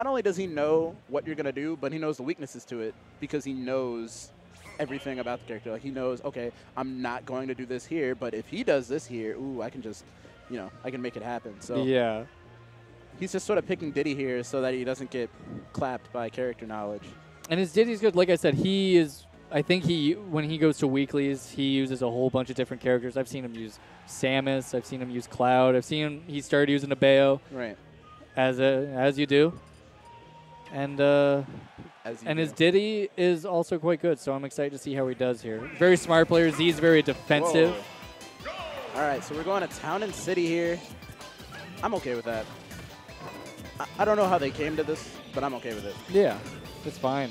not only does he know what you're going to do, but he knows the weaknesses to it because he knows everything about the character. Like, he knows, okay, I'm not going to do this here, but if he does this here, ooh, I can just, you know, I can make it happen. So yeah. He's just sort of picking Diddy here so that he doesn't get clapped by character knowledge. And his Diddy's good. Like I said, he is, I think when he goes to weeklies, he uses a whole bunch of different characters. I've seen him use Samus. I've seen him use Cloud. I've seen him, he started using a Bayo. Right. As you do. And his Diddy is also quite good, so I'm excited to see how he does here. Very smart player. Z's very defensive. Whoa. All right, so we're going to Town and City here. I'm okay with that. I don't know how they came to this, but I'm okay with it. Yeah, it's fine.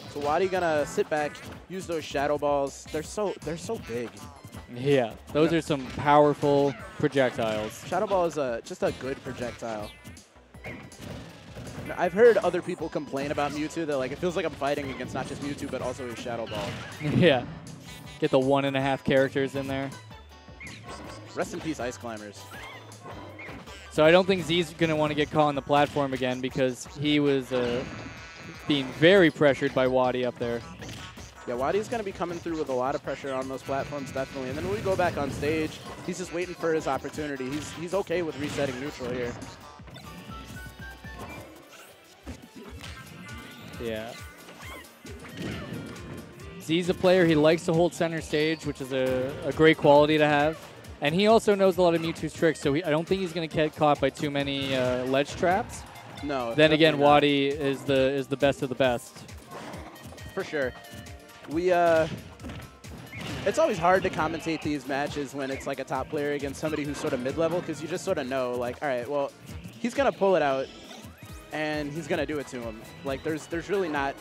So WaDi gonna sit back, use those shadow balls. They're so big. Yeah, those are some powerful projectiles. Shadow ball is just a good projectile. I've heard other people complain about Mewtwo that like it feels like I'm fighting against not just Mewtwo but also his shadow ball. Yeah, get the 1.5 characters in there. Rest in peace, Ice Climbers. So I don't think Z's going to want to get caught on the platform again because he was being very pressured by WaDi up there. Yeah, WaDi's going to be coming through with a lot of pressure on those platforms, definitely. And then when we go back on stage, he's just waiting for his opportunity. He's okay with resetting neutral here. Yeah. Z's a player, he likes to hold center stage, which is a great quality to have. And he also knows a lot of Mewtwo's tricks, so I don't think he's going to get caught by too many ledge traps. No. Then again, WaDi is the best of the best. For sure. It's always hard to commentate these matches when it's like a top player against somebody who's sort of mid-level because you just sort of know, like, all right, well, he's going to pull it out and he's going to do it to him. Like, there's really not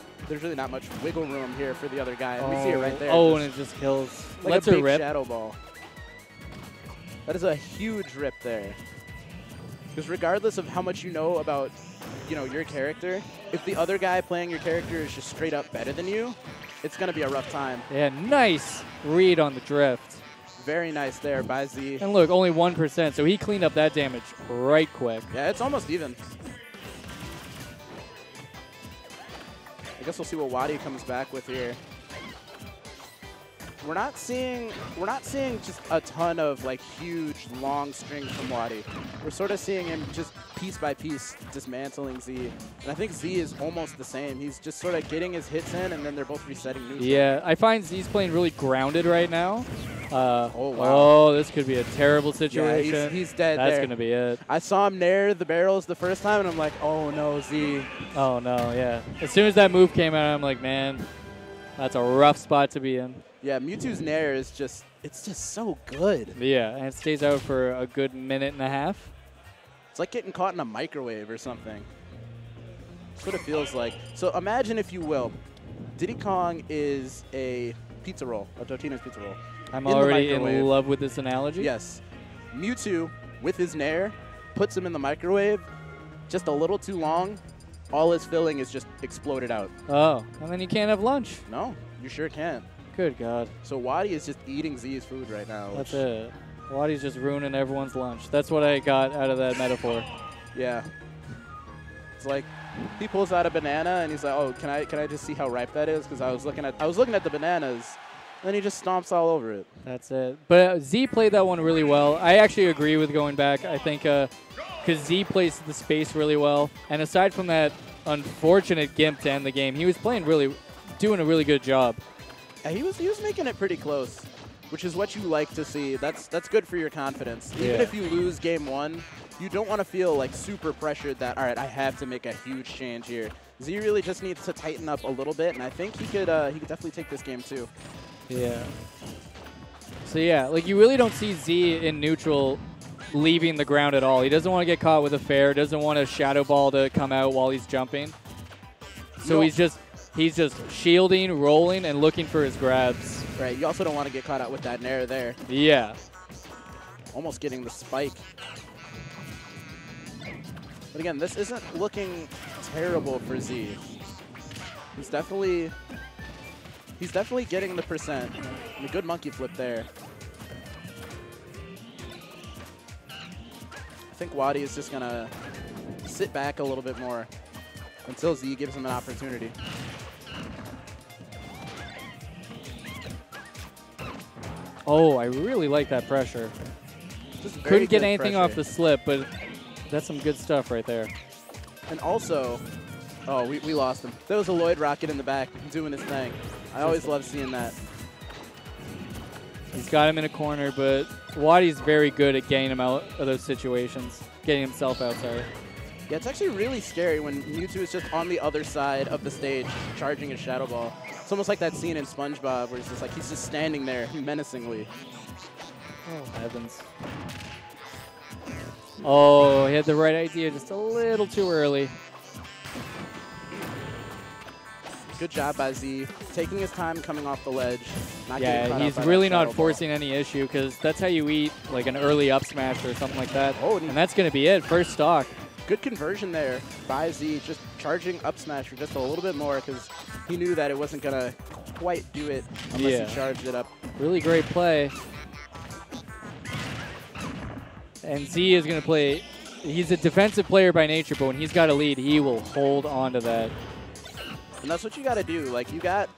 much wiggle room here for the other guy. And we see it right there. Oh, and it just kills. Like Let's a big rip. shadow ball. That is a huge rip there. Because regardless of how much you know about, you know, your character, if the other guy playing your character is just straight up better than you, it's going to be a rough time. Yeah, nice read on the drift. Very nice there by Z. And look, only 1%, so he cleaned up that damage right quick. Yeah, it's almost even. I guess we'll see what WaDi comes back with here. We're not seeing just a ton of like huge long strings from WaDi. We're sort of seeing him just piece by piece dismantling Z. And I think Z is almost the same. He's just sort of getting his hits in and then they're both resetting neutral. Yeah, I find Z's playing really grounded right now. Oh, wow. Oh, this could be a terrible situation. Yeah, he's dead That's there. going to be it. I saw him nair the barrels the first time and I'm like, oh no, Z. Oh no, yeah. As soon as that move came out, I'm like, man, that's a rough spot to be in. Yeah, Mewtwo's nair is just, it's just so good. Yeah, and it stays out for a good 1.5 minutes. It's like getting caught in a microwave or something. That's what it feels like. So imagine, if you will, Diddy Kong is a pizza roll, a Totino's pizza roll. I'm already in love with this analogy. Yes. Mewtwo, with his nair, puts him in the microwave just a little too long. All his filling is just exploded out. Oh, and then you can't have lunch. No, you sure can't. Good God. So WaDi is just eating Z's food right now. That's it. WaDi's just ruining everyone's lunch. That's what I got out of that metaphor. Yeah. It's like he pulls out a banana and he's like, "Oh, can I just see how ripe that is?" Because I was looking at the bananas, and then he just stomps all over it. That's it. But Z played that one really well. I actually agree with going back. I think because Z plays the space really well, and aside from that unfortunate gimp to end the game, he was doing a really good job. Yeah, he was making it pretty close, which is what you like to see. That's good for your confidence. Even if you lose game one, you don't want to feel like super pressured that, all right, I have to make a huge change here. Z really just needs to tighten up a little bit, and I think he could definitely take this game too. Yeah. So yeah, like you really don't see Z in neutral leaving the ground at all. He doesn't want to get caught with a fair, doesn't want a shadow ball to come out while he's jumping. So he's just shielding, rolling, and looking for his grabs. Right, you also don't want to get caught out with that nair there. Yeah. Almost getting the spike. But again, this isn't looking terrible for Z. He's definitely getting the percent. And a good monkey flip there. I think WaDi is just going to sit back a little bit more until Z gives him an opportunity. Oh, I really like that pressure. Couldn't get anything off the slip, but that's some good stuff right there. And also, oh, we lost him. There was a Lloyd Rocket in the back doing his thing. I always love seeing that. He's got him in a corner, but WaDi's very good at getting him out of those situations, getting himself out, sorry. Yeah, it's actually really scary when Mewtwo is just on the other side of the stage charging his Shadow Ball. It's almost like that scene in SpongeBob where he's just standing there menacingly. Oh, heavens. Oh, he had the right idea just a little too early. Good job by Z, taking his time coming off the ledge. Not getting caught he's out by really that not Shadow forcing Ball. any issue because that's how you eat like an early up smash or something like that. Oh, and that's going to be it, first stock. Good conversion there by Z, just charging up smash for just a little bit more because he knew that it wasn't going to quite do it unless he charged it up. Really great play. And Z is going to play. He's a defensive player by nature, but when he's got a lead, he will hold on to that. And that's what you got to do. Like, you got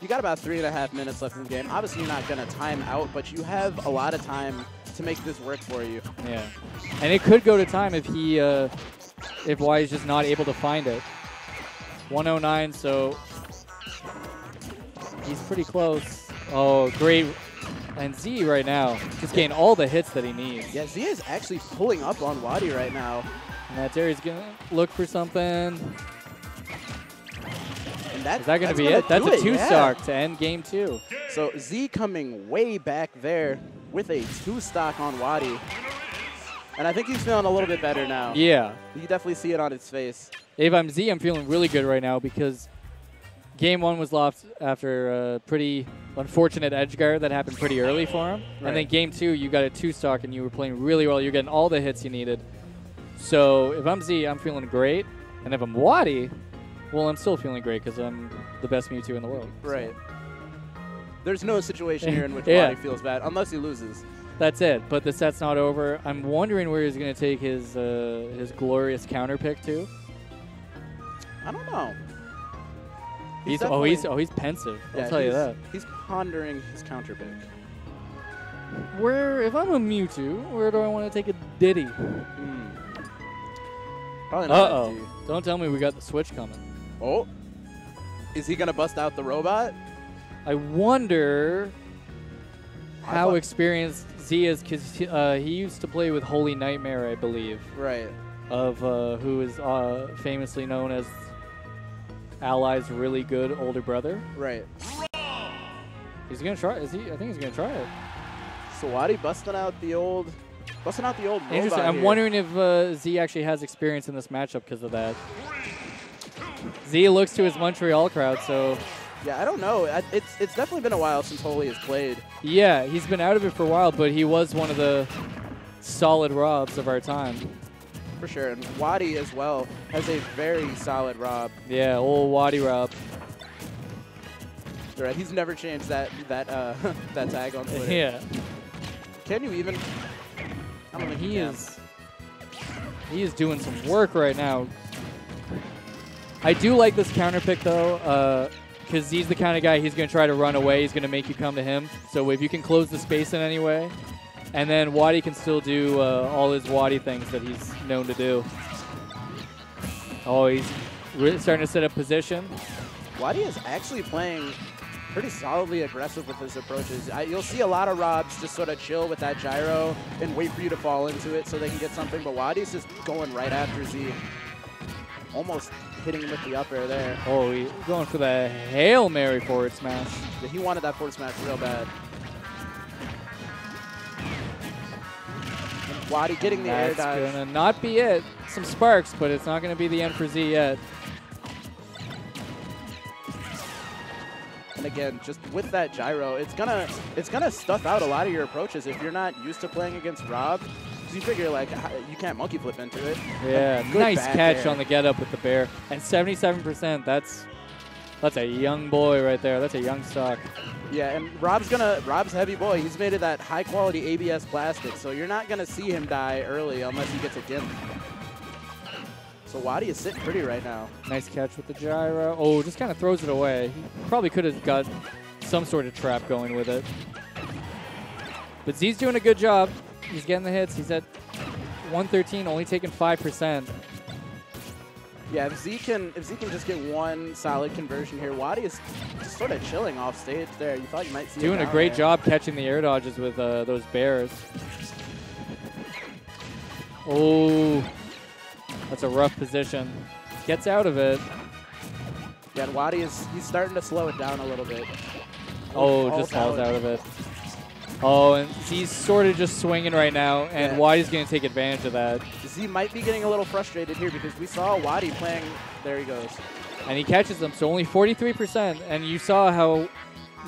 about 3.5 minutes left in the game. Obviously, you're not going to time out, but you have a lot of time to make this work for you. Yeah. And it could go to time if he, if WaDi's just not able to find it. 109, so he's pretty close. Oh, great. And Z right now just getting all the hits that he needs. Yeah, Z is actually pulling up on WaDi right now. And that Terry's going to look for something. And is that going to be it? That's a two-stock to end game 2. So Z coming way back there with a 2-stock on WaDi. And I think he's feeling a little bit better now. Yeah. You definitely see it on his face. If I'm Z, I'm feeling really good right now because game 1 was lost after a pretty unfortunate edge guard that happened pretty early for him. Right. And then game 2, you got a 2-stock and you were playing really well. You're getting all the hits you needed. So if I'm Z, I'm feeling great. And if I'm WaDi, well, I'm still feeling great because I'm the best Mewtwo in the world. Right. So. There's no situation here in which WaDi feels bad, unless he loses. That's it. But the set's not over. I'm wondering where he's going to take his glorious counter pick to. I don't know. He's pensive. Yeah, I'll tell you that. He's pondering his counter pick. If I'm a Mewtwo, where do I want to take a Diddy? Probably not. Uh-oh. Don't tell me we got the switch coming. Oh. Is he going to bust out the robot? I wonder how experienced Z is because he used to play with Holy Nightmare, I believe. Right. Of who is famously known as Ally's really good older brother. Right. He's going to try. I think he's going to try it. So WaDi busting out the old robot. Interesting. I'm wondering if Z actually has experience in this matchup because of that. Z looks to his Montreal crowd, so... Yeah, I don't know. It's definitely been a while since Holy has played. Yeah, he's been out of it for a while, but he was one of the solid Robs of our time. For sure. And WaDi as well has a very solid Rob. Yeah, old WaDi Rob. Right, he's never changed that that tag on Twitter. Yeah. Can you even? I don't think he is doing some work right now. I do like this counter pick though, because he's the kind of guy he's going to try to run away. He's going to make you come to him. So if you can close the space in any way, and then WaDi can still do all his WaDi things that he's known to do. Oh, he's really starting to set up position. WaDi is actually playing pretty solidly aggressive with his approaches. You'll see a lot of Robs just sort of chill with that gyro and wait for you to fall into it so they can get something, but WaDi's just going right after Z. Almost hitting him with the up air there. Oh, he's going for the Hail Mary forward smash. Yeah, he wanted that forward smash real bad. And WaDi getting the air dive. That's going to not be it. Some sparks, but it's not going to be the end for Z yet. And again, just with that gyro, it's gonna stuff out a lot of your approaches if you're not used to playing against Rob. Because you figure like you can't monkey flip into it. Yeah, nice catch on the get up with the bear. And 77%. That's a young boy right there. That's a young stock. Yeah, and Rob's heavy boy. He's made of that high quality ABS plastic, so you're not gonna see him die early unless he gets a gimp. So WaDi is sitting pretty right now. Nice catch with the gyro. Oh, just kind of throws it away. He probably could have got some sort of trap going with it. But Z's doing a good job. He's getting the hits. He's at 113, only taking 5%. Yeah, if Z can just get one solid conversion here, WaDi is just sort of chilling off stage there. You thought you might see doing a great job catching the air dodges with those bears. Oh, that's a rough position. Gets out of it. Yeah, and WaDi he's starting to slow it down a little bit. Oh, just falls out of it. Oh, and Z's sort of just swinging right now, and WaDi's going to take advantage of that. Z might be getting a little frustrated here because we saw WaDi playing. There he goes. And he catches them, so only 43%. And you saw how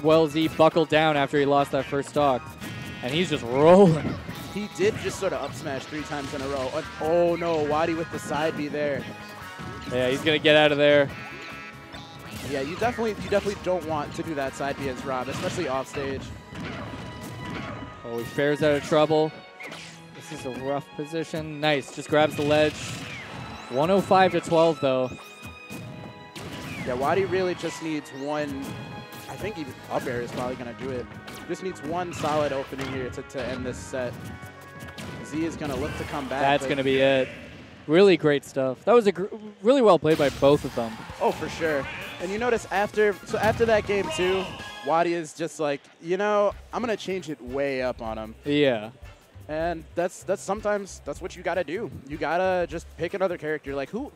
well Z buckled down after he lost that first stock. And he's just rolling. He did just sort of up smash 3 times in a row. Oh no, WaDi with the side B there. Yeah, he's going to get out of there. Yeah, you definitely don't want to do that side B as Rob, especially off stage. Oh, he fares out of trouble. This is a rough position. Nice, just grabs the ledge. 105 to 12 though. Yeah, WaDi really just needs one. I think even up air is probably going to do it. Just needs one solid opening here to end this set. Z is going to look to come back. That's going to be it. Really great stuff. That was really well played by both of them. Oh, for sure. And you notice after that game too, WaDi is just like, you know, I'm going to change it way up on him. Yeah. And that's sometimes that's what you got to do. You got to just pick another character. Like who